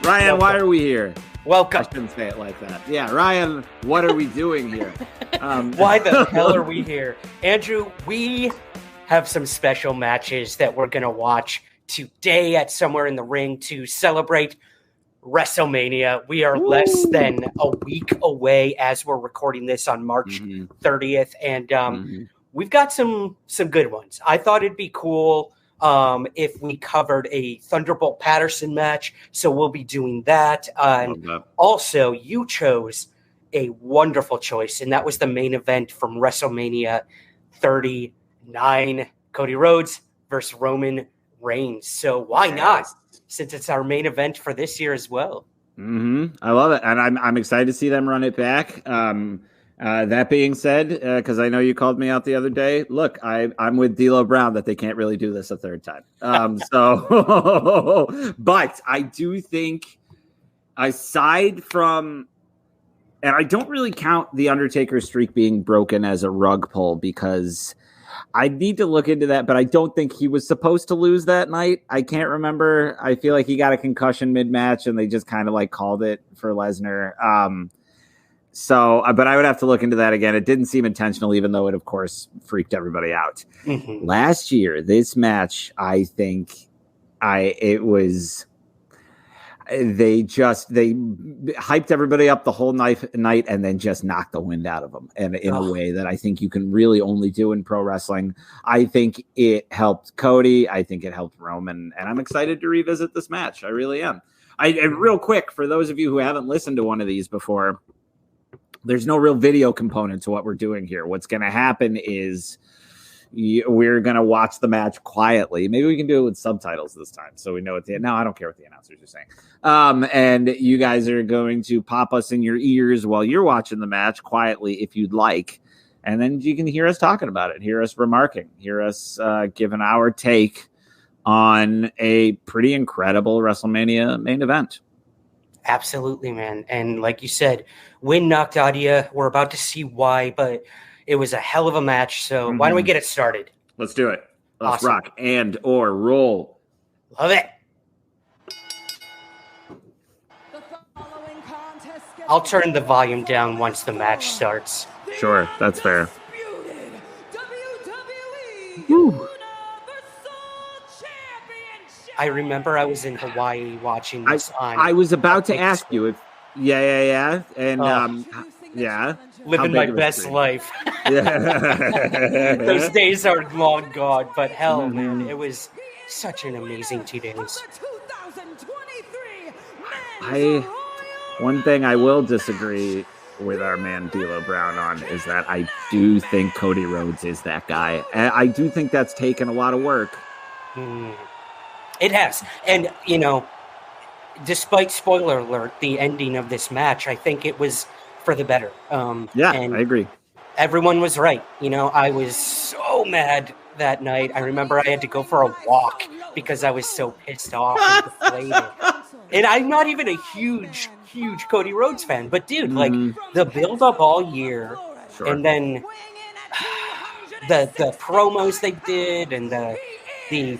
Ryan, why are we here? Welcome. I shouldn't say it like that. Yeah, Ryan, what are we doing here? Why the hell are we here? Andrew, we have some special matches that we're going to watch today at Somewhere in the Ring to celebrate Wrestlemania. We are less than a week away as we're recording this on March 30th, and we've got some good ones. I thought it'd be cool if we covered a Thunderbolt Patterson match, so we'll be doing that. Also, you chose a wonderful choice, and that was the main event from WrestleMania 39, Cody Rhodes versus Roman Reigns. So why not, since it's our main event for this year as well? I love it, and I'm excited to see them run it back. That being said, because I know you called me out the other day, look, I'm with D'Lo Brown that they can't really do this a third time. But I do think, aside from, and I don't really count the Undertaker streak being broken as a rug pull because I need to look into that, but I don't think he was supposed to lose that night. I can't remember. I feel like he got a concussion mid-match and they just kind of like called it for Lesnar. But I would have to look into that again. It didn't seem intentional, even though it, of course, freaked everybody out. Last year, this match, I think they hyped everybody up the whole night and then just knocked the wind out of them. And in a way that I think you can really only do in pro wrestling. I think it helped Cody. I think it helped Roman. And I'm excited to revisit this match. I really am. Real quick, for those of you who haven't listened to one of these before, there's no real video component to what we're doing here. What's going to happen is we're going to watch the match quietly. Maybe we can do it with subtitles this time so we know what no, I don't care what the announcers are saying. And you guys are going to pop us in your ears while you're watching the match quietly if you'd like. And then you can hear us talking about it, hear us remarking, hear us giving our take on a pretty incredible WrestleMania main event. Absolutely, man. And like you said, wind knocked out of you. We're about to see why, but it was a hell of a match. So why don't we get it started? Let's do it. Let's rock and or roll. Love it. I'll turn the volume down once the match starts. Sure, that's fair. Woo. I remember I was in Hawaii watching this I was about to ask you if and living my best life. Those days are long gone, but hell, man, it was such an amazing 2 days. One thing I will disagree with our man D'Lo Brown on is that I do think Cody Rhodes is that guy. I do think that's taken a lot of work. It has. And, despite spoiler alert, the ending of this match, I think it was for the better. I agree. Everyone was right. I was so mad that night. I remember I had to go for a walk because I was so pissed off and deflated. And I'm not even a huge Cody Rhodes fan. But, dude, like, the build-up all year, and then the promos they did and the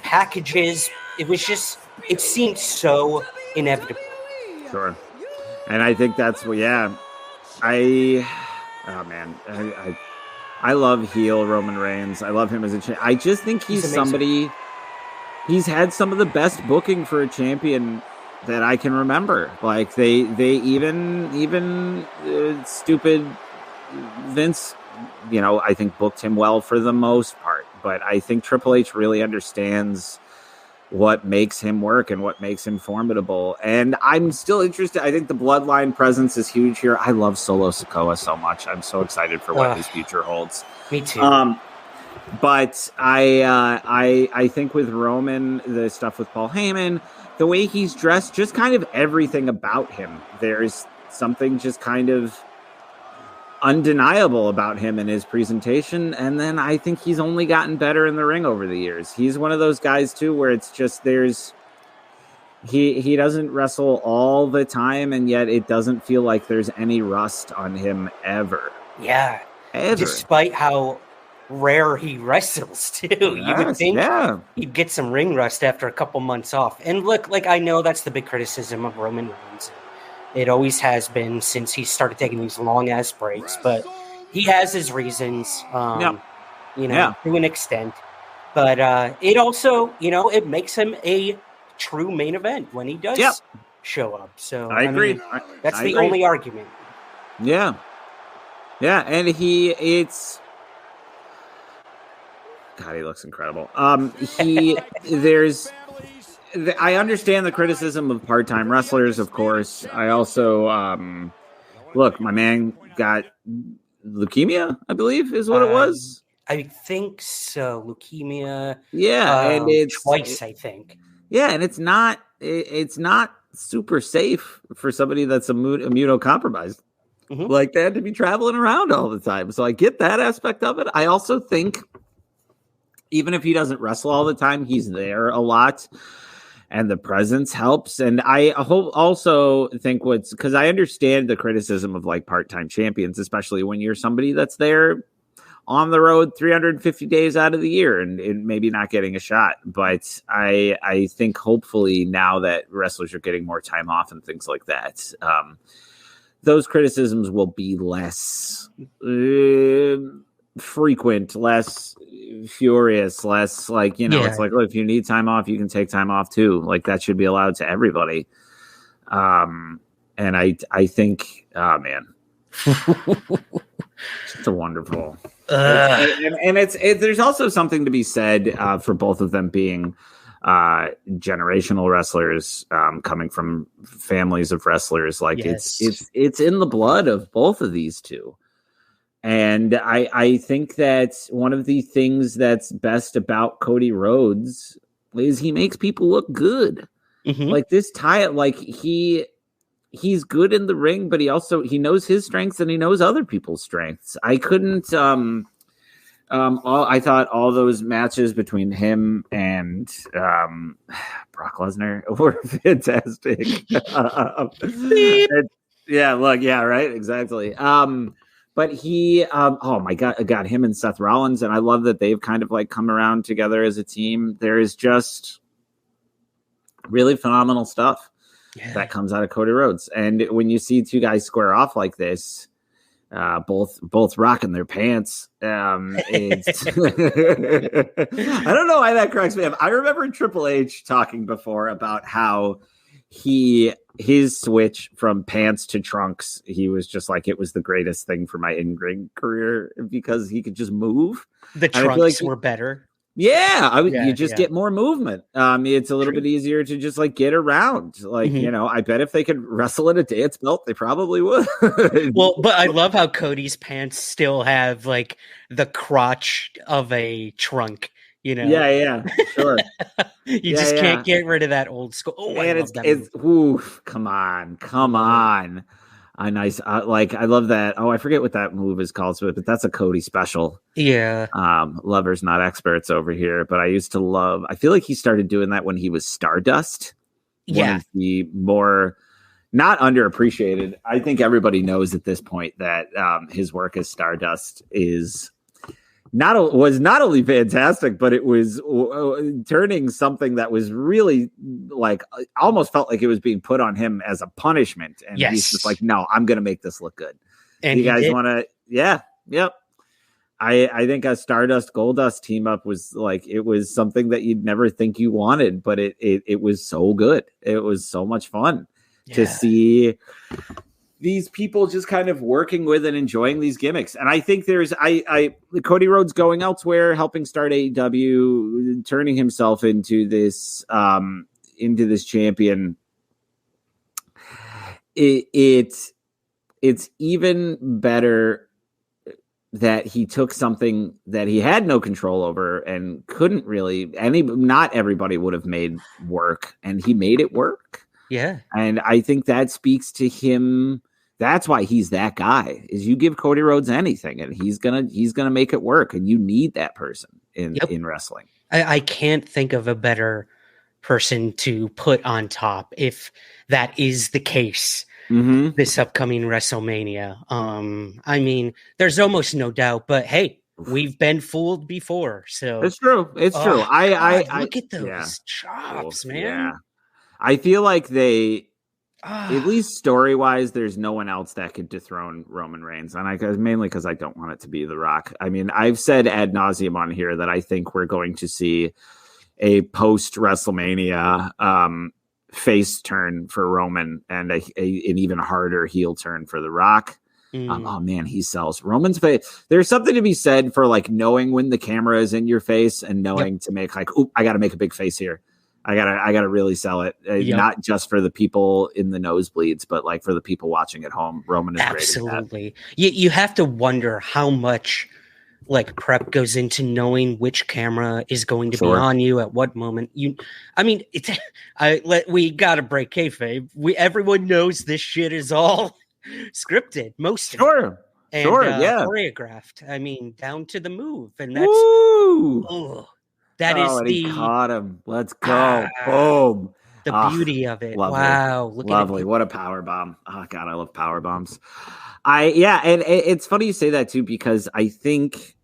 packages, it seemed so inevitable. Sure. And I think that's I love heel Roman Reigns. I love him as a champion. I just think he's he's had some of the best booking for a champion that I can remember. Like they even stupid Vince, I think booked him well for the most part, but I think Triple H really understands what makes him work and what makes him formidable. And I'm still interested. I think the bloodline presence is huge here. I love Solo Sikoa so much. I'm so excited for what his future holds. Me too. But I think with Roman, the stuff with Paul Heyman, the way he's dressed, just kind of everything about him, there's something just kind of undeniable about him and his presentation. And then I think he's only gotten better in the ring over the years. He's one of those guys too where it's just he doesn't wrestle all the time, and yet it doesn't feel like there's any rust on him ever. Yeah. Ever. Despite how rare he wrestles too. You would think he'd get some ring rust after a couple months off. And look, like, I know that's the big criticism of Roman Reigns. It always has been since he started taking these long ass breaks, but he has his reasons, to an extent. But it also, it makes him a true main event when he does show up. So I agree. That's the only argument. Yeah. Yeah. And God, he looks incredible. I understand the criticism of part-time wrestlers, of course. I also, look, my man got leukemia, I believe is what it was. I think so. Leukemia. Yeah. And it's twice, I think. Yeah. And it's not super safe for somebody that's immunocompromised like that to be traveling around all the time. So I get that aspect of it. I also think even if he doesn't wrestle all the time, he's there a lot and the presence helps. And I also think because I understand the criticism of like part-time champions, especially when you're somebody that's there on the road 350 days out of the year and maybe not getting a shot. But I think hopefully now that wrestlers are getting more time off and things like that, those criticisms will be less frequent, less furious, less like, it's like, look, if you need time off, you can take time off too. Like that should be allowed to everybody. And I think, oh man, just a wonderful. And there's also something to be said for both of them being generational wrestlers, coming from families of wrestlers. Like it's in the blood of both of these two. And I think that one of the things that's best about Cody Rhodes is he makes people look good. Like this like he's good in the ring, but he knows his strengths and he knows other people's strengths. I couldn't, I thought all those matches between him and Brock Lesnar were fantastic. Right, exactly. But he, oh my God, him and Seth Rollins, and I love that they've kind of like come around together as a team. There is just really phenomenal stuff that comes out of Cody Rhodes, and when you see two guys square off like this, both rocking their pants, it's I don't know why that cracks me up. I remember Triple H talking before about how his switch from pants to trunks, he was just like, it was the greatest thing for my in-ring career because he could just move. The trunks were better. Yeah, you just get more movement. It's a little bit easier to just like get around. Like, I bet if they could wrestle in a dance belt, they probably would. Well, but I love how Cody's pants still have like the crotch of a trunk. Yeah, sure. You just can't get rid of that old school. Oh, come on. A nice, like, I love that. Oh, I forget what that move is called, but that's a Cody special. Yeah. Lovers, not experts over here, but I feel like he started doing that when he was Stardust. Yeah. One of the more not underappreciated. I think everybody knows at this point that his work as Stardust was not only fantastic, but it was turning something that was really like almost felt like it was being put on him as a punishment. And he's just like, no, I'm going to make this look good. And you guys want to? Yeah. Yep. I think a Stardust Goldust team up was like, it was something that you'd never think you wanted, but it was so good. It was so much fun to see these people just kind of working with and enjoying these gimmicks. And I think there's Cody Rhodes going elsewhere, helping start AEW, turning himself into this champion. It's even better that he took something that he had no control over and couldn't really, not everybody would have made work, and he made it work. Yeah. And I think that speaks to him. That's why he's that guy, is you give Cody Rhodes anything and he's gonna make it work, and you need that person in wrestling. I can't think of a better person to put on top if that is the case. This upcoming WrestleMania. I mean, there's almost no doubt, but hey, we've been fooled before. So it's true. It's true. I look at those chops, man. Yeah. I feel like at least story wise, there's no one else that could dethrone Roman Reigns. And mainly because I don't want it to be The Rock. I mean, I've said ad nauseum on here that I think we're going to see a post WrestleMania face turn for Roman and an even harder heel turn for The Rock. Oh man, he sells. Roman's face. There's something to be said for like knowing when the camera is in your face and knowing to make like, oop, I got to make a big face here. I gotta really sell it. Not just for the people in the nosebleeds, but like for the people watching at home. Roman is absolutely. You have to wonder how much like prep goes into knowing which camera is going to be on you at what moment. We gotta break kayfabe. Everyone knows this shit is all scripted, most of it. And, choreographed. I mean, down to the move, and that's he caught him. Let's go. Boom. The beauty of it. Lovely. Wow. Look lovely. What a power bomb. Oh God, I love power bombs. And it's funny you say that too, because I think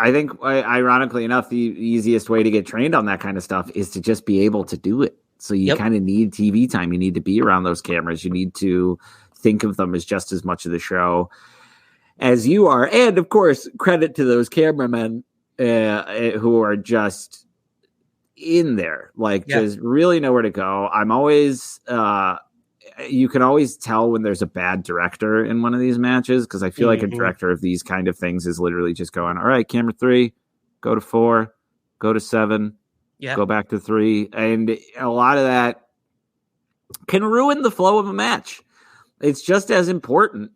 ironically enough, the easiest way to get trained on that kind of stuff is to just be able to do it. So you kind of need TV time. You need to be around those cameras. You need to think of them as just as much of the show as you are. And of course, credit to those cameramen who are just in there, just really know where to go. I'm always, you can always tell when there's a bad director in one of these matches, because I feel like a director of these kind of things is literally just going, all right, camera 3, go to 4, go to 7, go back to 3. And a lot of that can ruin the flow of a match. It's just as important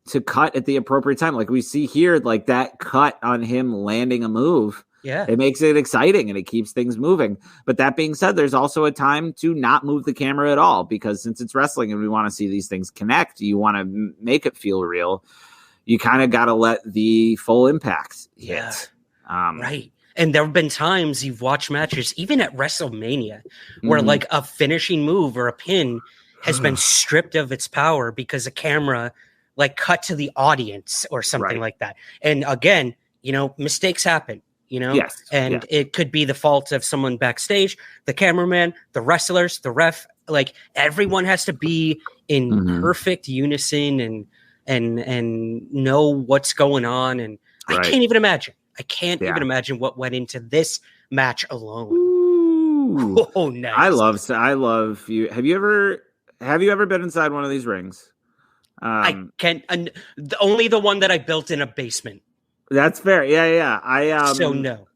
to cut at the appropriate time. Like we see here, like that cut on him landing a move. Yeah. It makes it exciting and it keeps things moving. But that being said, there's also a time to not move the camera at all, because since it's wrestling and we want to see these things connect, you want to make it feel real. You kind of got to let the full impact hit. Right. And there have been times you've watched matches, even at WrestleMania, where like a finishing move or a pin has been stripped of its power because a camera like cut to the audience or something like that. And again, mistakes happen, and it could be the fault of someone backstage, the cameraman, the wrestlers, the ref, like everyone has to be in perfect unison and know what's going on. And I can't even imagine. I can't even imagine what went into this match alone. Ooh. Oh, nice. I love you. Have you ever been inside one of these rings? I can't. Only the one that I built in a basement. That's fair. Yeah. No.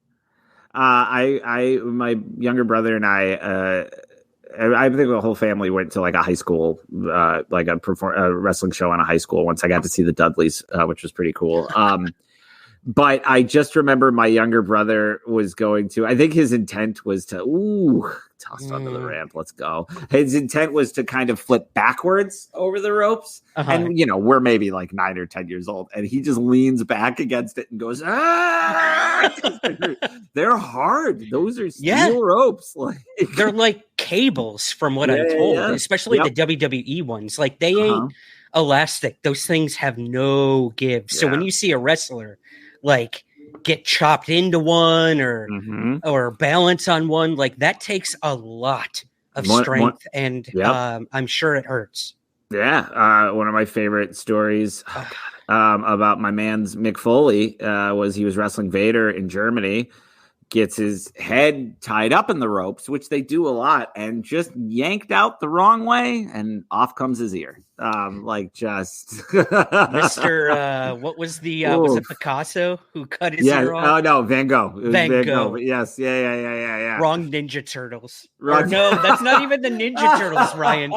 My younger brother and I think the whole family went to like a high school, like a wrestling show on a high school. Once I got to see the Dudleys, which was pretty cool. But I just remember my younger brother was going to, I think his intent was to, tossed onto the ramp. Let's go. His intent was to kind of flip backwards over the ropes. And, we're maybe like 9 or 10 years old. And he just leans back against it and goes, They're hard. Those are steel ropes. They're like cables from what I'm told, especially the WWE ones. Like they ain't elastic. Those things have no give. So when you see a wrestler like get chopped into one or balance on one, like that takes a lot of strength and I'm sure it hurts. One of my favorite stories about my man's Mick Foley was he was wrestling Vader in Germany, gets his head tied up in the ropes, which they do a lot, and just yanked out the wrong way, and off comes his ear. Mr. What was the was it Picasso who cut his ear off? Oh no, Van Gogh. It was Van Gogh. Yes, yeah. Wrong Ninja Turtles. No, that's not even the Ninja Turtles, Ryan.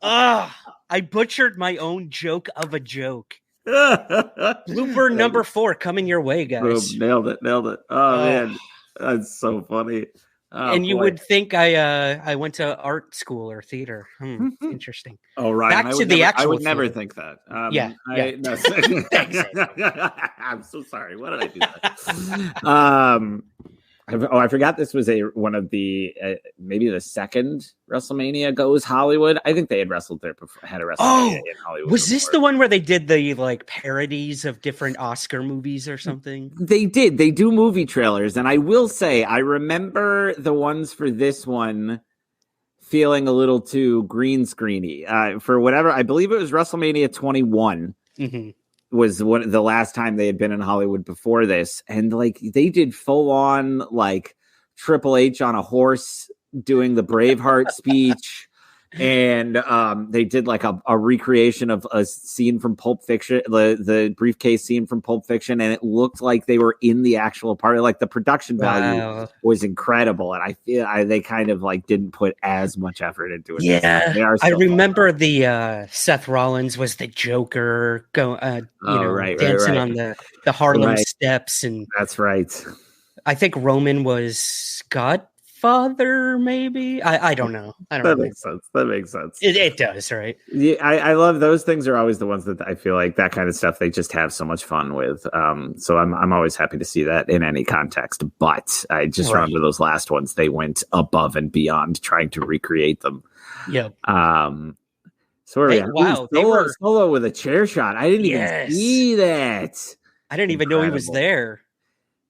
I butchered my own joke of a joke. Blooper number 4 coming your way, guys. Boom, nailed it. Oh man, that's so funny. And you would think I went to art school or theater. Interesting. Oh, right. Back to the actual. I would never think that. I'm so sorry. Why did I do that? I forgot this was one of the maybe the second WrestleMania goes Hollywood. I think they had wrestled there before, had a WrestleMania in Hollywood. Was this the one where they did the like parodies of different Oscar movies or something? They did. They do movie trailers, and I will say I remember the ones for this one feeling a little too green screeny for whatever. I believe it was WrestleMania 21. Mm-hmm. Was the last time they had been in Hollywood before this. And like they did full on like Triple H on a horse doing the Braveheart speech. And they did like a recreation of a scene from Pulp Fiction, the briefcase scene from Pulp Fiction. And it looked like they were in the actual party. Like the production value was incredible. And I feel they kind of like didn't put as much effort into it. Yeah. I remember the Seth Rollins was the Joker dancing on the Harlem steps. And that's right. I think Roman was Godfather, maybe. I don't know. That makes sense. It does, right? Yeah, I love those things. Are always the ones that I feel like that kind of stuff they just have so much fun with. So I'm always happy to see that in any context. But I just remember those last ones. They went above and beyond trying to recreate them. Yep. So wow, Solo with a chair shot. I didn't even see that. I didn't even know he was there.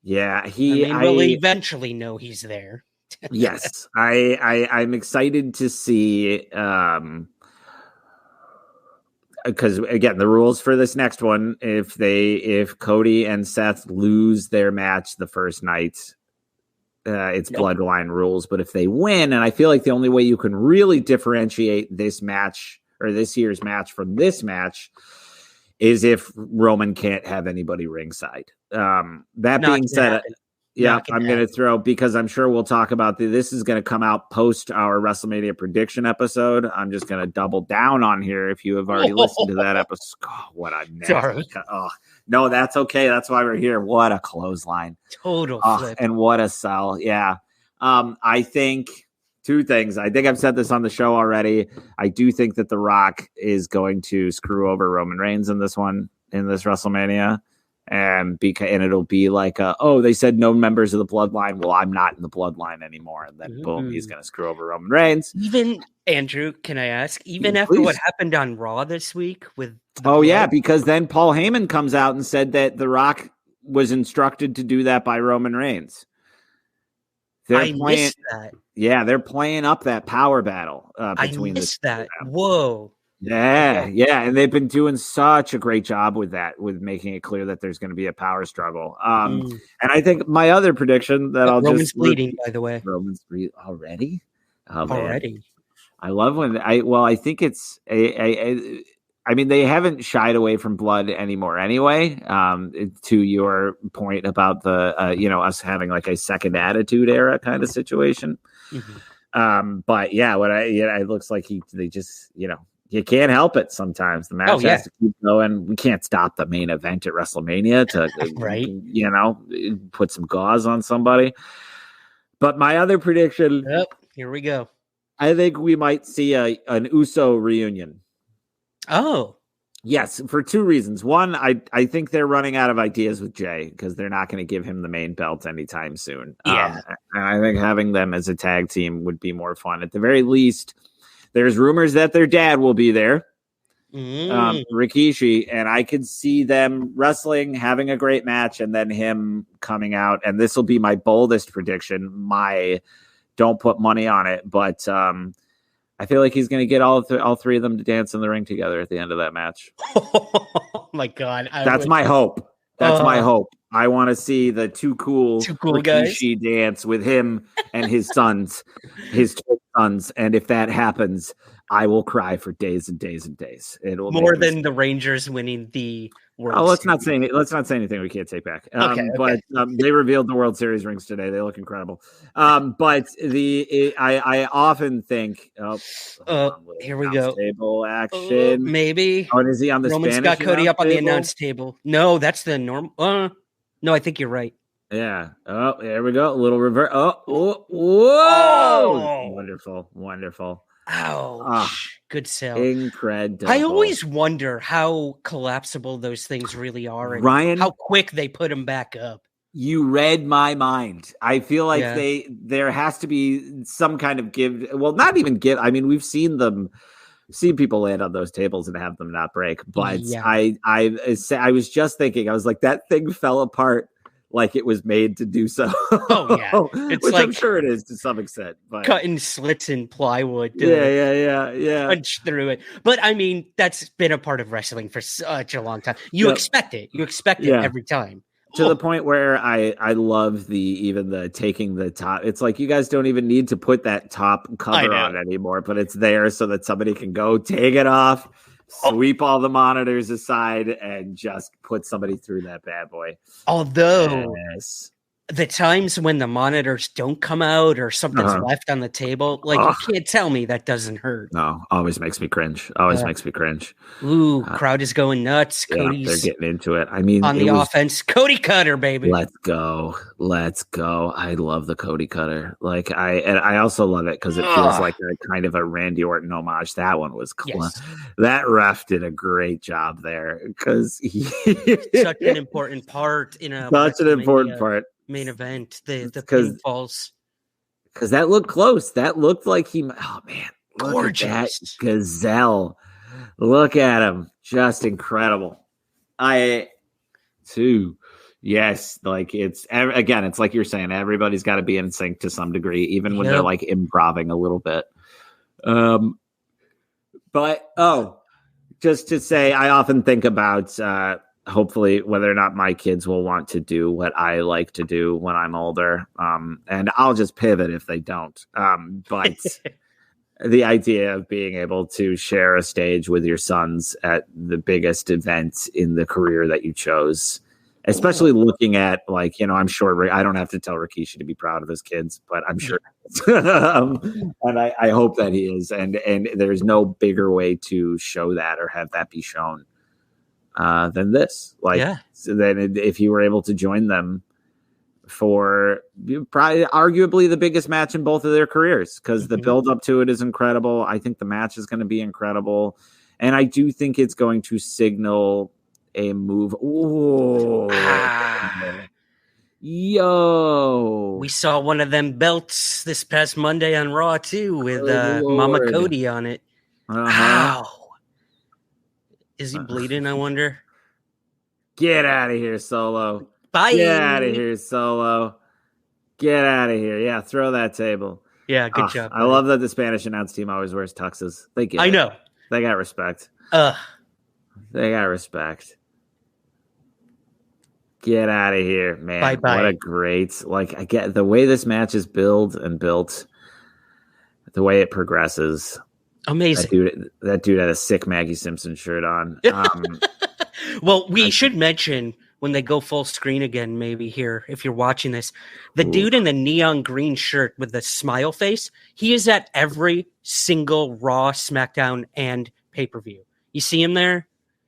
Yeah, we'll eventually know he's there. Yes, I'm excited to see because again, the rules for this next one, if Cody and Seth lose their match the first night, it's bloodline rules. But if they win, and I feel like the only way you can really differentiate this match or this year's match from this match is if Roman can't have anybody ringside. That being said, I'm going to throw, because I'm sure we'll talk about this is going to come out post our WrestleMania prediction episode. I'm just going to double down on here. If you have already listened to that episode, what a nasty. No, that's okay. That's why we're here. What a clothesline. Total flip. And what a sell. Yeah. I think two things. I think I've said this on the show already. I do think that The Rock is going to screw over Roman Reigns in this WrestleMania. And it'll be like, they said no members of the bloodline. Well, I'm not in the bloodline anymore. And then boom, he's going to screw over Roman Reigns. Even Andrew, can I ask, after what happened on Raw this week with because then Paul Heyman comes out and said that The Rock was instructed to do that by Roman Reigns. Missed that. Yeah, they're playing up that power battle between that. Whoa. Yeah, and they've been doing such a great job with that, with making it clear that there's going to be a power struggle. And I think my other prediction that Roman's bleeding, by the way. Roman's bleeding already. Already. Man. I love when I think it's I mean, they haven't shied away from blood anymore anyway. To your point about the us having like a second attitude era kind of situation. But yeah, it looks like they just you can't help it sometimes. The match has to keep going. We can't stop the main event at WrestleMania to, put some gauze on somebody. But my other prediction... Yep, here we go. I think we might see an Uso reunion. Oh. Yes, for two reasons. One, I think they're running out of ideas with Jay because they're not going to give him the main belt anytime soon. Yeah. And I think having them as a tag team would be more fun. At the very least... There's rumors that their dad will be there, Rikishi, and I could see them wrestling, having a great match, and then him coming out. And this will be my boldest prediction. Don't put money on it, but I feel like he's going to get all three of them to dance in the ring together at the end of that match. Oh my God! That's my hope. That's my hope. I want to see the two cool Rikishi guys dance with him and his sons, his two sons. And if that happens, I will cry for days and days and days. It'll more than the Rangers winning the World Let's not say anything we can't take back. Okay. But they revealed the World Series rings today. They look incredible. But I often think, here we go. Table action, maybe. Oh, and is he on the Roman's Spanish got Cody up on the table? announce table. No, that's the normal. No, I think you're right. Yeah. Oh, there we go. A little revert. Whoa. Wonderful. Ouch. Good sell. Incredible. I always wonder how collapsible those things really are and Ryan, how quick they put them back up. You read my mind. I feel like there has to be some kind of give. Well, not even give. I mean, we've seen people land on those tables and have them not break. But I was just thinking, I was like, that thing fell apart like it was made to do so. Oh yeah, it's which like I'm sure it is to some extent. But cutting slits in plywood. Yeah. Punch through it. But I mean, that's been a part of wrestling for such a long time. You expect it. You expect it every time. To the point where I love the taking the top. It's like you guys don't even need to put that top cover on anymore, but it's there so that somebody can go take it off, sweep all the monitors aside, and just put somebody through that bad boy. Although the times when the monitors don't come out or something's left on the table, like you can't tell me that doesn't hurt. No, always makes me cringe. Makes me cringe. Ooh, crowd is going nuts. Cody's they're getting into it. I mean, on the offense, Cody Cutter, baby. Let's go. I love the Cody Cutter. Like I also love it because it feels like a kind of a Randy Orton homage. That one was cool. Yes. That ref did a great job there because such an important part in a main event, the pinfalls, because that looked close. That looked like gorgeous. That gazelle. Look at him, just incredible. Yes, like it's like you're saying, everybody's got to be in sync to some degree, even when they're like improving a little bit. But just to say, I often think about hopefully whether or not my kids will want to do what I like to do when I'm older. And I'll just pivot if they don't. But the idea of being able to share a stage with your sons at the biggest event in the career that you chose, especially looking at I'm sure I don't have to tell Rikishi to be proud of his kids, but I'm sure. And I hope that he is. And there's no bigger way to show that or have that be shown than this. So then if you were able to join them for probably arguably the biggest match in both of their careers, because the build up to it is incredible. I think the match is going to be incredible. And I do think it's going to signal a move. Yo, we saw one of them belts this past Monday on Raw too, with Mama Cody on it. Wow. Is he bleeding, I wonder? Get out of here, Solo. Bye. Get out of here, Solo. Get out of here. Yeah, throw that table. Yeah, good job. I love that the Spanish announce team always wears tuxes. They get it. Know. They got respect. They got respect. Get out of here, man. Bye-bye. What a great, I get the way this match is built, the way it progresses. Amazing. That dude had a sick Maggie Simpson shirt on. Well, we should mention when they go full screen again, maybe here, if you're watching this, the dude in the neon green shirt with the smile face, he is at every single Raw, SmackDown, and pay-per-view. You see him there?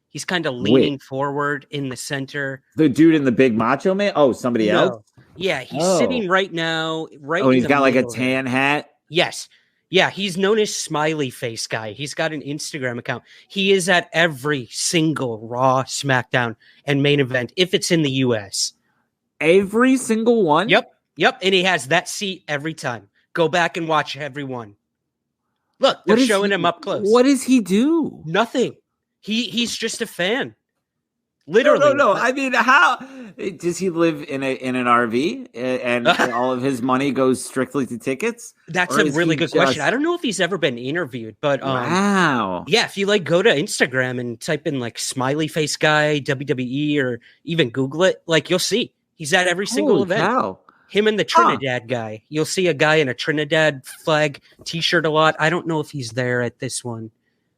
He's kind of leaning forward in the center. The dude in the big macho man? Oh, somebody else? Yeah, he's sitting right now. He's got like a tan hat? Yes. Yeah, he's known as Smiley Face Guy. He's got an Instagram account. He is at every single Raw, SmackDown, and main event if it's in the U.S. Every single one? Yep. And he has that seat every time. Go back and watch every one. Look, they're showing him up close. What does he do? Nothing. He's just a fan. Literally. No. I mean, how does he live in an RV and all of his money goes strictly to tickets? That's a really good question. I don't know if he's ever been interviewed, but wow. Yeah, if you go to Instagram and type in Smiley Face Guy WWE or even Google it, you'll see he's at every single event. Cow. Him and the Trinidad guy. You'll see a guy in a Trinidad flag t-shirt a lot. I don't know if he's there at this one.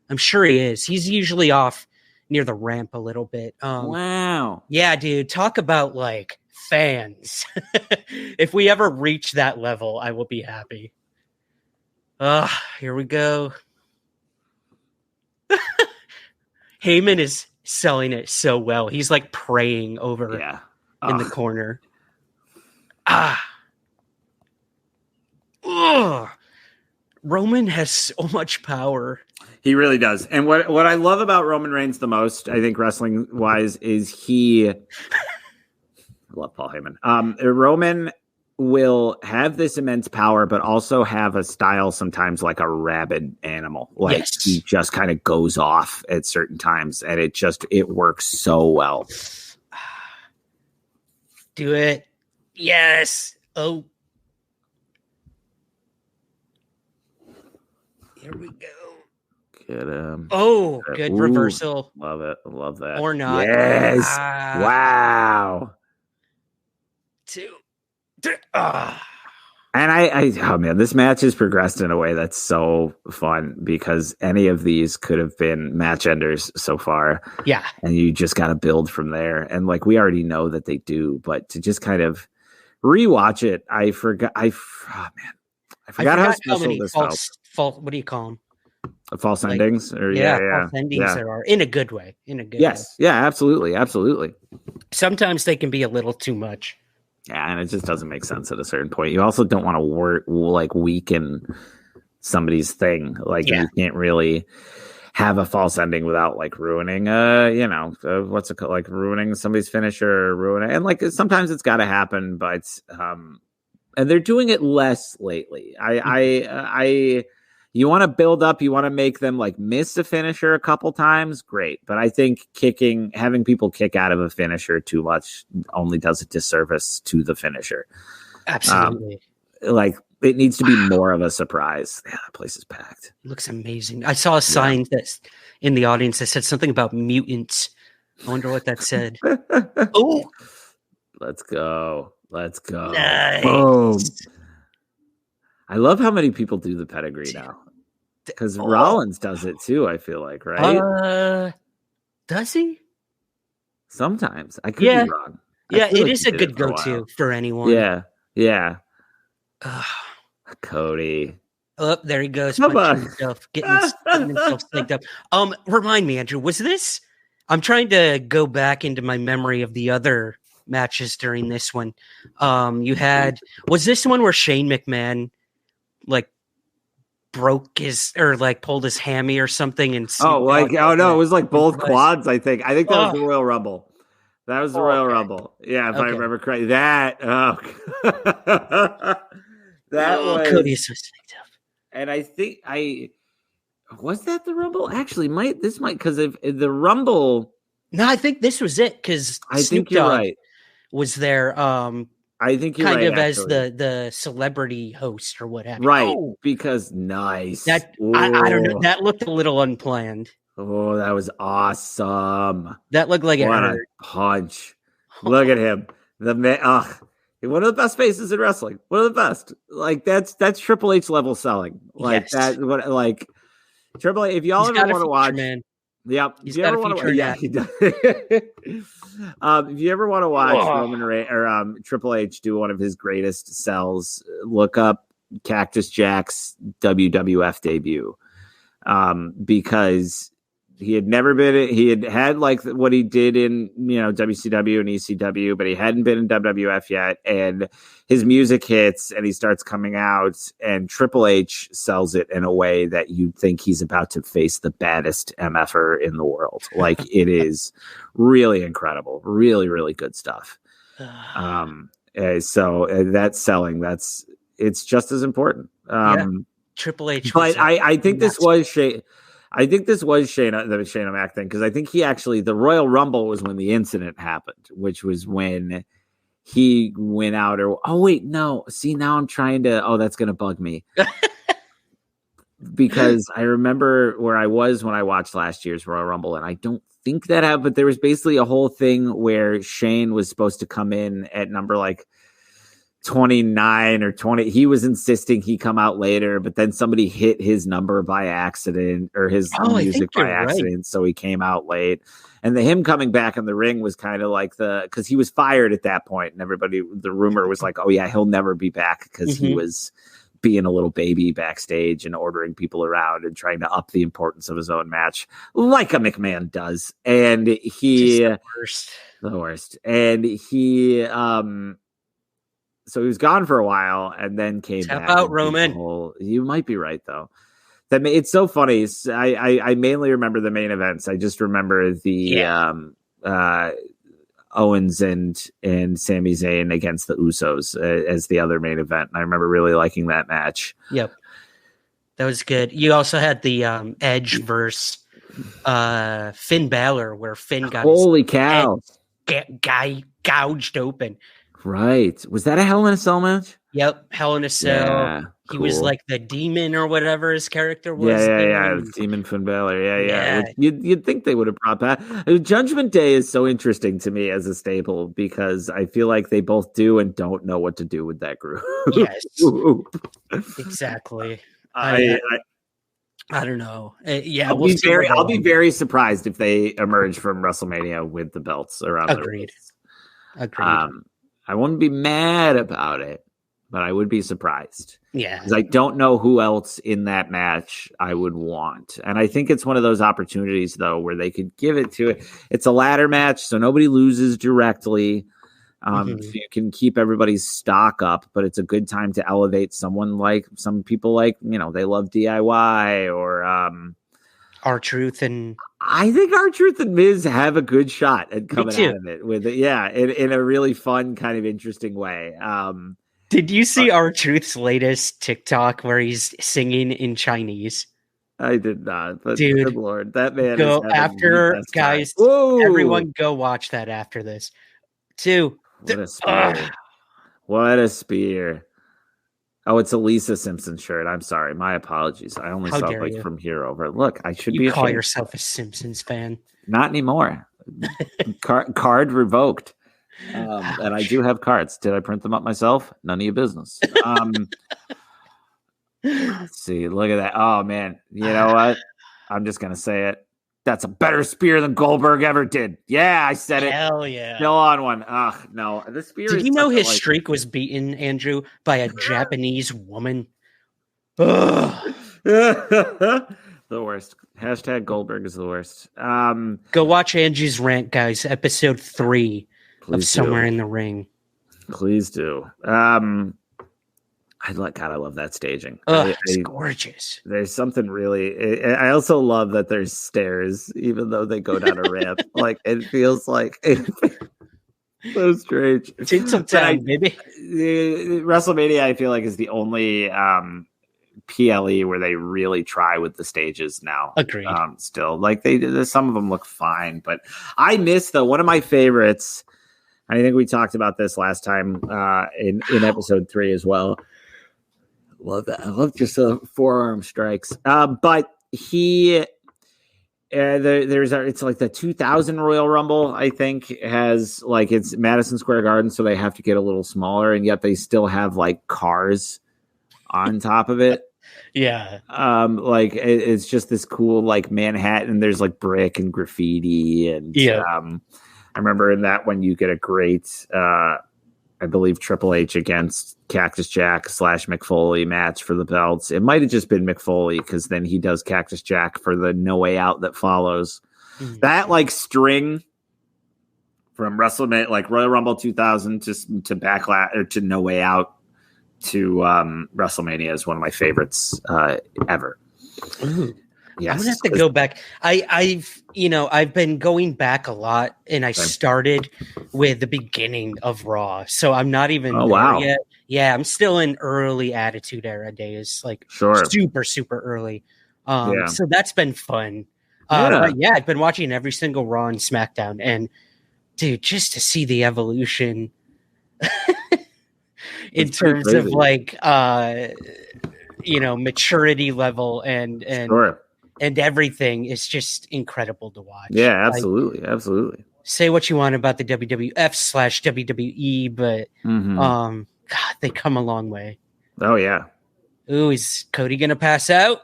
I'm sure he is. He's usually off near the ramp a little bit. Wow. Yeah, dude. Talk about fans. If we ever reach that level, I will be happy. Here we go. Heyman is selling it so well. He's praying over in the corner. Roman has so much power. He really does. And what I love about Roman Reigns the most, I think wrestling wise, is he love Paul Heyman. Roman will have this immense power, but also have a style sometimes like a rabid animal. Like he just kind of goes off at certain times, and it works so well. Do it. Yes. Oh. Here we go. Get him. Oh, good reversal. Love it. Love that. Or not. Yes. Wow. 2, 3. Ah. And oh man, this match has progressed in a way that's so fun because any of these could have been match enders so far. Yeah. And you just got to build from there. And like, we already know that they do, but to just kind of rewatch it, I forgot how special this felt. What do you call them? False endings? Or false endings there are in a good way. Yes. Way. Yeah, absolutely. Absolutely. Sometimes they can be a little too much. Yeah, and it just doesn't make sense at a certain point. You also don't want to weaken somebody's thing. Like you can't really have a false ending without like ruining what's it called? Like ruining somebody's finisher or ruining, and like sometimes it's got to happen, but and they're doing it less lately. You want to build up, you want to make them like miss a finisher a couple times, great. But I think having people kick out of a finisher too much only does a disservice to the finisher. Absolutely. Like it needs to be more of a surprise. Yeah, that place is packed. Looks amazing. I saw a sign that's in the audience that said something about mutants. I wonder what that said. Oh, let's go. Nice. Boom. I love how many people do the pedigree now. Because Rollins does it too, I feel like, right? Does he? Sometimes. I could be wrong. Yeah, it is a good go-to for anyone. Yeah. Cody. Oh, there he goes. Getting himself psyched up. Remind me, Andrew, was this? I'm trying to go back into my memory of the other matches during this one. Was this one where Shane McMahon like broke pulled his hammy or something and it was like both quads. I think that was the Royal Rumble. That was the Royal Rumble. Yeah, if I remember correctly. That was Cody's so psyched up. And I think was that the Rumble? Actually, because of the Rumble. No, I think this was it because I think you're right. Was there I think you're kind right, of as the celebrity host or what have you. Right, because nice. I don't know. That looked a little unplanned. Oh, that was awesome. That looked like what a punch. Look at him. The man, one of the best faces in wrestling. One of the best. Like that's Triple H level selling. Like that. What like Triple H? If y'all ever want to watch, man. Yep. He's got a future. Yeah, he does. If you ever want to watch Roman Reigns or Triple H do one of his greatest sells, look up Cactus Jack's WWF debut, because he had like what he did in WCW and ECW, but he hadn't been in WWF yet, and his music hits and he starts coming out, and Triple H sells it in a way that you'd think he's about to face the baddest MFer in the world. Like it is really incredible, really, really good stuff. So that's selling. It's just as important. Triple H. But I think this was Shane. I think this was the Shane O'Mac thing, because I think the Royal Rumble was when the incident happened, which was when he went out now I'm trying to, that's going to bug me because I remember where I was when I watched last year's Royal Rumble, and I don't think that happened, but there was basically a whole thing where Shane was supposed to come in at number like 29 or 20. He was insisting he come out later, but then somebody hit his number by accident or his music by accident. Right. So he came out late, and him coming back in the ring was kind of like because he was fired at that point, and the rumor was like, oh yeah, he'll never be back because he was being a little baby backstage and ordering people around and trying to up the importance of his own match like a McMahon does. And the worst. And he, so he was gone for a while and then came back. Tap out, Roman. You might be right, though. It's so funny. I mainly remember the main events. I just remember the Owens and Sami Zayn against the Usos as the other main event. And I remember really liking that match. Yep. That was good. You also had the Edge versus Finn Balor, where Finn got holy cow guy gouged open. Right. Was that a Hell in a Cell match? Yep. Hell in a Cell. Yeah, he was like the demon or whatever his character was. Yeah. Demon Finn Balor. Yeah. You'd think they would have brought that. Judgment Day is so interesting to me as a staple because I feel like they both do and don't know what to do with that group. Yes. Exactly. I don't know. I'll be very surprised if they emerge from WrestleMania with the belts around. Agreed. I wouldn't be mad about it, but I would be surprised. Yeah. Because I don't know who else in that match I would want. And I think it's one of those opportunities, though, where they could give it to it. It's a ladder match, so nobody loses directly. So you can keep everybody's stock up, but it's a good time to elevate someone like some people like, they love DIY or R-Truth and I think R-Truth and Miz have a good shot at coming out of it with it. Yeah, in a really fun, kind of interesting way. Did you see R-Truth's latest TikTok where he's singing in Chinese? I did not, but dude, good Lord, that man go is after guys. Everyone go watch that after this. What a spear. What a spear. Oh, it's a Lisa Simpson shirt. I'm sorry. My apologies. I only saw it from here over. Look, I should be call yourself a Simpsons fan. Not anymore. Card revoked. And I do have cards. Did I print them up myself? None of your business. Let's see. Look at that. Oh, man. You know what? I'm just going to say it. That's a better spear than Goldberg ever did. Yeah, I said it. Hell yeah. Still on one. Ugh, no. The spear. Did you know his streak was beaten, Andrew, by a Japanese woman? Ugh. The worst. Hashtag Goldberg is the worst. Go watch Angie's rant, guys. Episode 3 of Somewhere in the Ring. Please do. I love that staging. It's gorgeous. There's something really. I also love that there's stairs, even though they go down a ramp. Like it feels like so strange. Take some time, baby. WrestleMania, I feel like, is the only PLE where they really try with the stages now. Agreed. Still, like some of them look fine, but I miss one of my favorites. I think we talked about this last time in episode 3 as well. Love that. I love just forearm strikes. But it's like the 2000 Royal Rumble, I think, has like it's Madison Square Garden, so they have to get a little smaller, and yet they still have like cars on top of it. Yeah. Like it's just this cool like Manhattan. There's like brick and graffiti, and I remember in that one you get a great I believe Triple H against Cactus Jack / Mick Foley match for the belts. It might have just been Mick Foley because then he does Cactus Jack for the No Way Out that follows. Mm-hmm. That like string from WrestleMania, like Royal Rumble 2000 to Backlash or to No Way Out to WrestleMania is one of my favorites ever. Ooh. Yes. I'm gonna have to go back. I've been going back a lot, and I started with the beginning of Raw, so I'm not even there yet. Yeah, I'm still in early Attitude Era days, like super, super early. So that's been fun. But I've been watching every single Raw and SmackDown, and dude, just to see the evolution in terms of like maturity level and and everything is just incredible to watch. Yeah, absolutely. Absolutely. Say what you want about the WWF/WWE, but God, they come a long way. Oh, yeah. Ooh, is Cody going to pass out?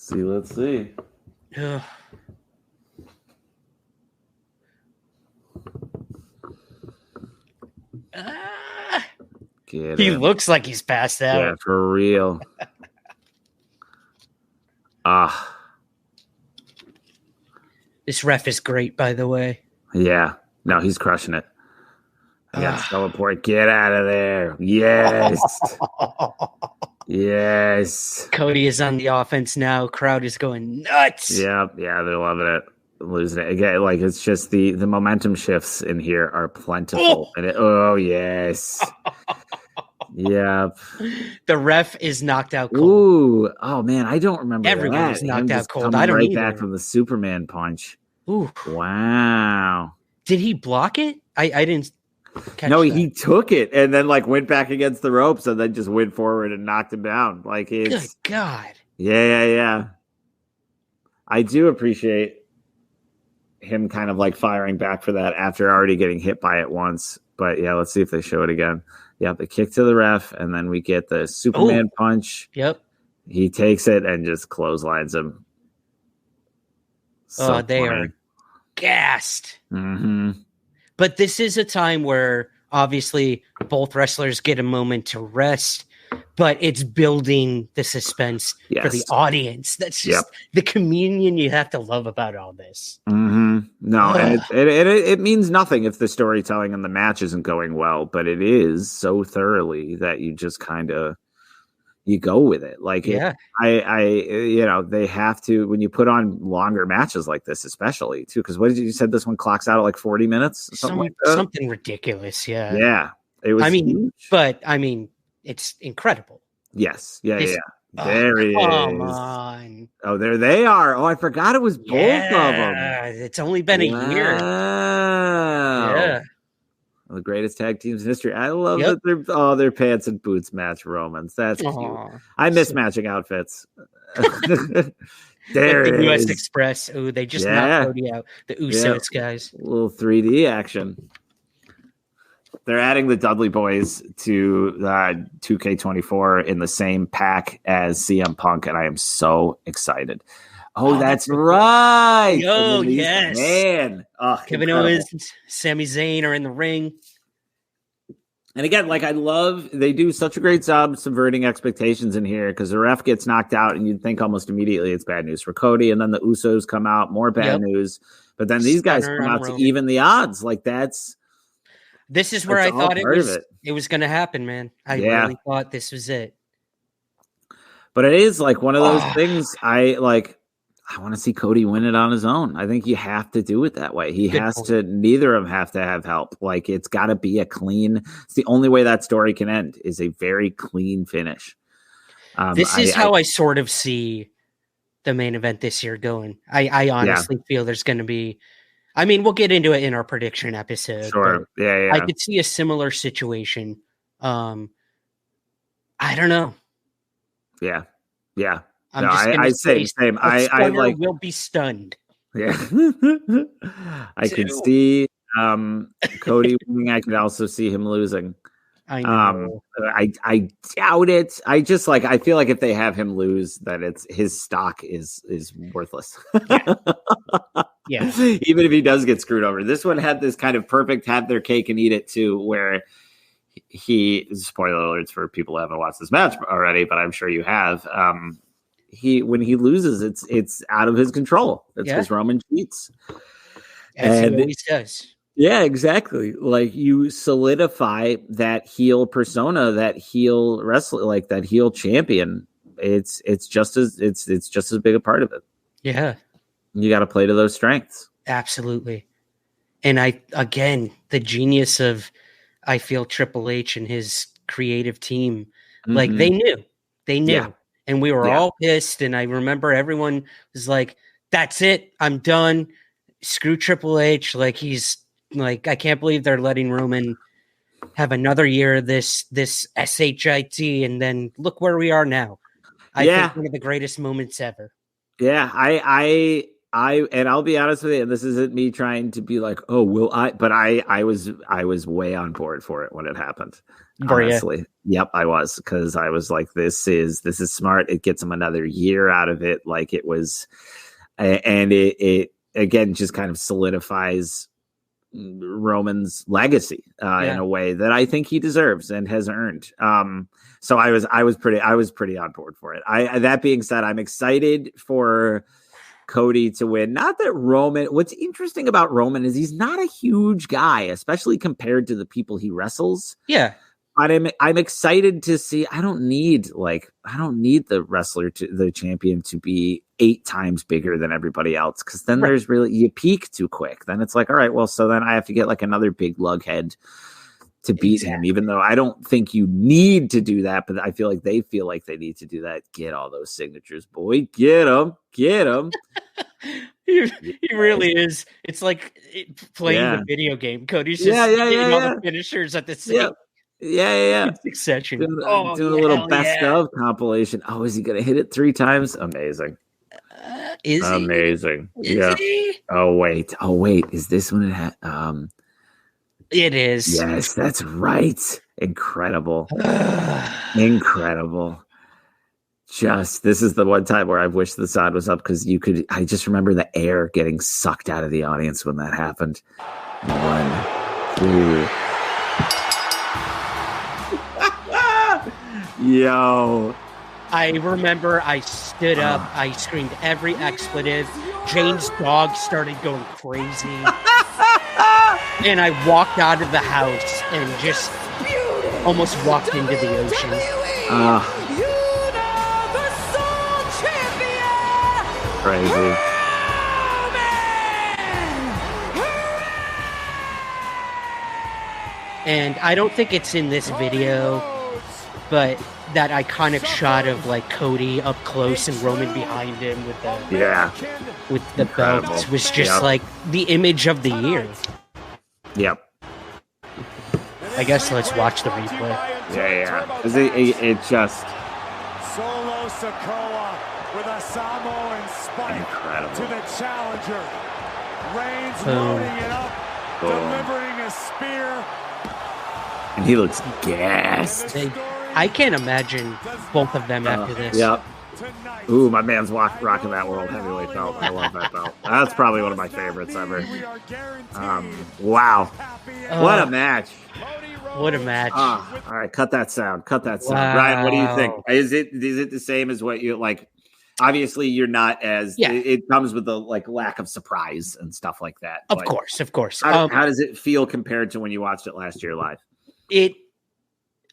Let's see. He looks like he's passed out. Yeah, for real. This ref is great, by the way. Yeah. No, he's crushing it. Teleport. Get out of there. Yes. Yes. Cody is on the offense now. Crowd is going nuts. Yeah, they're loving it. losing it again. Like it's just the momentum shifts in here are plentiful. And yes. Yep. The ref is knocked out cold. Ooh. Oh man, I don't remember Everyone that. was knocked out cold. I don't right either. Back from the Superman punch. Ooh. Wow. Did he block it? I didn't catch No, that. he took it and then like went back against the ropes and then just went forward and knocked him down. Like it's good God. Yeah. I do appreciate him kind of like firing back for that after already getting hit by it once. But yeah, let's see if they show it again. Yeah, the kick to the ref, and then we get the Superman punch. Yep. He takes it and just clotheslines him. So they funny. are gassed. Mm-hmm. But this is a time where obviously both wrestlers get a moment to rest, but it's building the suspense for the audience. That's just the communion you have to love about all this. Mm-hmm. No, and it means nothing if the storytelling and the match isn't going well, but it is so thoroughly that you just kind of you go with it. Like, they have to, when you put on longer matches like this, especially too, because what did you said this one clocks out at like 40 minutes? Something ridiculous. Yeah. Yeah. It was huge. But it's incredible. Yes. Yeah. There it is. Come on. Oh, there they are. Oh, I forgot it was both of them. It's only been a year. Yeah. The greatest tag teams in history. I love that their pants and boots match Romans. That's cute. I miss matching outfits. There like the it US is. Express. Oh, they just knocked Cody out. The Usos guys. A little 3D action. They're adding the Dudley Boys to 2K24 in the same pack as CM Punk, and I am so excited. Oh, that's right. Oh, yes. Man. Oh, Kevin Owens, Sami Zayn are in the ring. And again, like they do such a great job subverting expectations in here because the ref gets knocked out and you'd think almost immediately it's bad news for Cody. And then the Usos come out, more bad news. But then these guys come out to even the odds. Like this is where I thought it was going to happen, man. I really thought this was it. But it is like one of those things I want to see Cody win it on his own. I think you have to do it that way. Neither of them have to have help. Like it's got to be it's the only way that story can end is a very clean finish. This is how I sort of see the main event this year going. I honestly feel there's going to be, we'll get into it in our prediction episode. Sure. Yeah. I could see a similar situation. I don't know. Yeah. I say same. I will be stunned. Yeah, I could see Cody winning. I could also see him losing. I know. I doubt it. I just I feel like if they have him lose, that his stock is worthless. Yeah. Even if he does get screwed over. This one had this kind of perfect have their cake and eat it too, where he spoiler alerts for people who haven't watched this match already, but I'm sure you have. When he loses, it's out of his control. It's because Roman cheats. As he always does. Yeah, exactly. Like you solidify that heel persona, that heel wrestler, like that heel champion. It's just as big a part of it. Yeah. You got to play to those strengths. Absolutely. And the genius of, I feel Triple H and his creative team, like they knew. Yeah. And we were all pissed. And I remember everyone was like, that's it. I'm done. Screw Triple H. Like he's like, I can't believe they're letting Roman have another year of this SHIT. And then look where we are now. I think one of the greatest moments ever. Yeah. And I'll be honest with you, and this isn't me trying to be like, oh, will I? But I was way on board for it when it happened. Honestly. Yep, I was, because I was like, this is smart. It gets him another year out of it. Like it was, and it again just kind of solidifies Roman's legacy in a way that I think he deserves and has earned. So I was pretty on board for it. That being said, I'm excited for Cody to win. Not that Roman, what's interesting about Roman is he's not a huge guy, especially compared to the people he wrestles. Yeah. But I'm excited to see. I don't need the wrestler the champion to be 8 times bigger than everybody else. Cause then there's really, you peak too quick. Then it's like, all right, well, so then I have to get like another big lughead to beat him, even though I don't think you need to do that, but I feel like they feel like they need to do that. Get all those signatures, boy. Get them. He really is. It's like playing the video game. Cody's just getting all the finishers at the same succession. Doing a little best of compilation. Oh, is he going to hit it 3 times? Amazing. Is amazing. Is he? Oh wait. Is this one? It is. Yes, that's right. Incredible. Incredible. This is the one time where I wish the sound was up because I just remember the air getting sucked out of the audience when that happened. 1, 2. Yo. I remember I stood up, I screamed every expletive. Jane's dog started going crazy. And I walked out of the house and just almost walked into the ocean. Crazy. And I don't think it's in this video, but that iconic shot of like Cody up close and Roman behind him with the belts was just like the image of the year. Yep. I guess let's watch the replay. Yeah. It just Solo Sikoa with a Samoan spike incredible to the challenger. Reigns loading it up, delivering a spear. And he looks gassed. I can't imagine both of them after this. Yep. Ooh, my man's rocking that World Heavyweight belt. I love that belt. That's probably one of my favorites ever. Wow. What a match. What a match. All right, cut that sound. Wow. Ryan, what do you think? Is it the same as what you like? Obviously, you're not as it comes with the like lack of surprise and stuff like that. Of course. How does it feel compared to when you watched it last year live?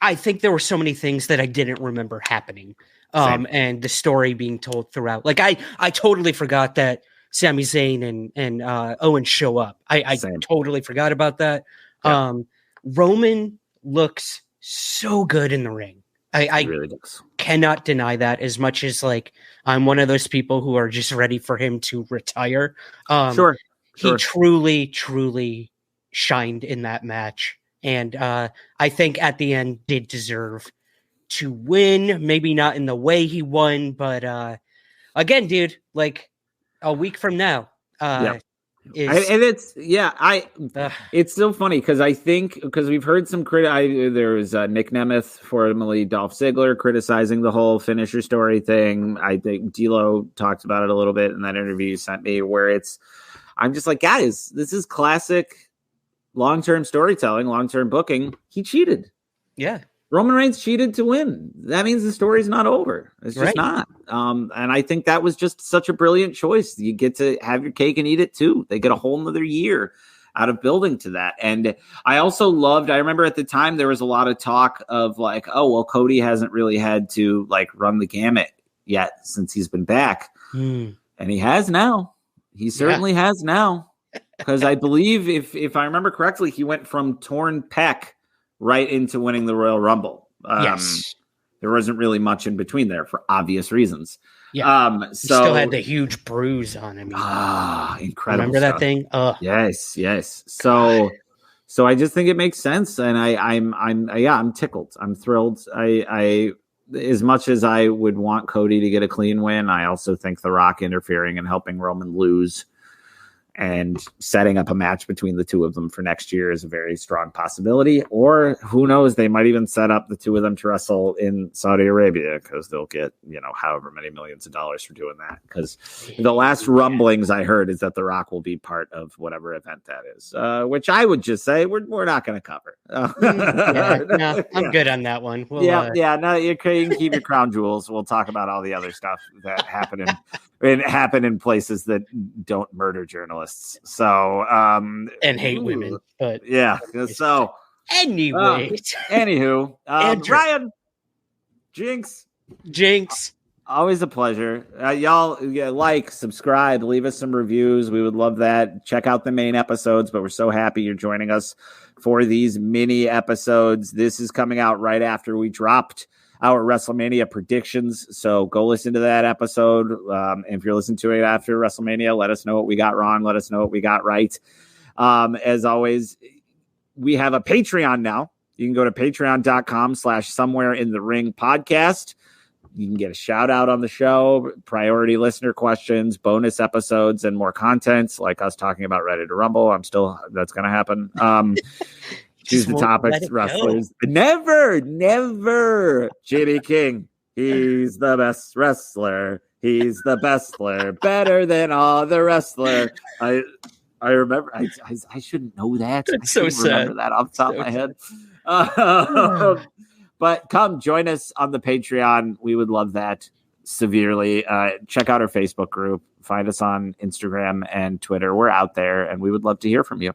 I think there were so many things that I didn't remember happening. And the story being told throughout. Like I totally forgot that Sami Zayn and Owen show up. I totally forgot about that. Yeah. Roman looks so good in the ring. I really does. Cannot deny that, as much as like I'm one of those people who are just ready for him to retire. Sure. He truly shined in that match. And I think at the end did deserve to win. Maybe not in the way he won, but again, dude, like a week from now. It's so funny because I think we've heard some there was Nick Nemeth, formerly Dolph Ziggler, criticizing the whole finisher story thing. I think D'Lo talked about it a little bit in that interview you sent me, where I'm just like, guys, this is classic long-term storytelling, long-term booking. He cheated. Yeah. Roman Reigns cheated to win. That means the story's not over. It's just not. And I think that was just such a brilliant choice. You get to have your cake and eat it too. They get a whole nother year out of building to that. And I also I remember at the time there was a lot of talk of like, oh, well, Cody hasn't really had to like run the gamut yet since he's been back. And he has now. He certainly has now. Because I believe if I remember correctly, he went from torn pec right into winning the Royal Rumble. Yes. There wasn't really much in between there for obvious reasons. Yeah. He still had the huge bruise on him. Incredible. Remember that thing? Yes. So I just think it makes sense. And I'm tickled. I'm thrilled. I as much as I would want Cody to get a clean win, I also think The Rock interfering and helping Roman lose and setting up a match between the two of them for next year is a very strong possibility. Or who knows, they might even set up the two of them to wrestle in Saudi Arabia because they'll get, however many millions of dollars for doing that. Because the last rumblings I heard is that The Rock will be part of whatever event that is, which I would just say we're not going to cover. I'm good on that one. No, you can keep your crown jewels. We'll talk about all the other stuff that happen in places that don't murder journalists. So and hate women, but so anyway, Ryan, Jinx, Always a pleasure. Y'all like, subscribe, leave us some reviews. We would love that. Check out the main episodes, but we're so happy you're joining us for these mini episodes. This is coming out right after we dropped our WrestleMania predictions. So go listen to that episode. If you're listening to it after WrestleMania, let us know what we got wrong. Let us know what we got right. As always, we have a Patreon now. You can go to patreon.com/somewhereintheringpodcast. You can get a shout out on the show, priority listener questions, bonus episodes, and more content like us talking about Ready to Rumble. That's going to happen. Choose the topics, wrestlers. Never. Jimmy King. He's the best wrestler. He's the bestler. Better than all the wrestler. I remember. I shouldn't know that. It's so sad. Remember that off the top of my head. But come join us on the Patreon. We would love that severely. Check out our Facebook group. Find us on Instagram and Twitter. We're out there, and we would love to hear from you.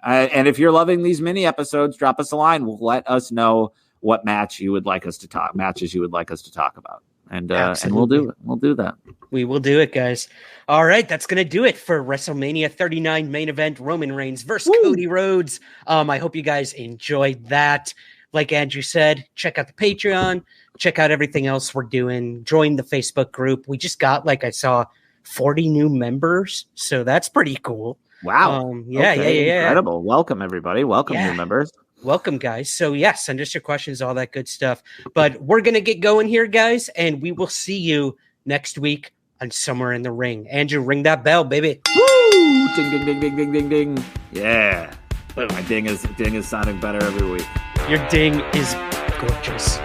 And if you're loving these mini episodes, drop us a line. We'll let us know what matches you would like us to talk about, and we'll do it. We'll do that. We will do it, guys. All right, that's gonna do it for WrestleMania 39 main event: Roman Reigns versus Cody Rhodes. I hope you guys enjoyed that. Like Andrew said, check out the Patreon, check out everything else we're doing. Join the Facebook group. We just got, I saw 40 new members, so that's pretty cool. Wow. Yeah. Incredible. Welcome, everybody. Welcome, new members. Welcome, guys. So, send us your questions, all that good stuff. But we're going to get going here, guys, and we will see you next week on Somewhere in the Ring. Andrew, ring that bell, baby. Woo! Ding, ding, ding, ding, ding, ding, ding. Yeah. My ding is sounding better every week. Your ding is gorgeous.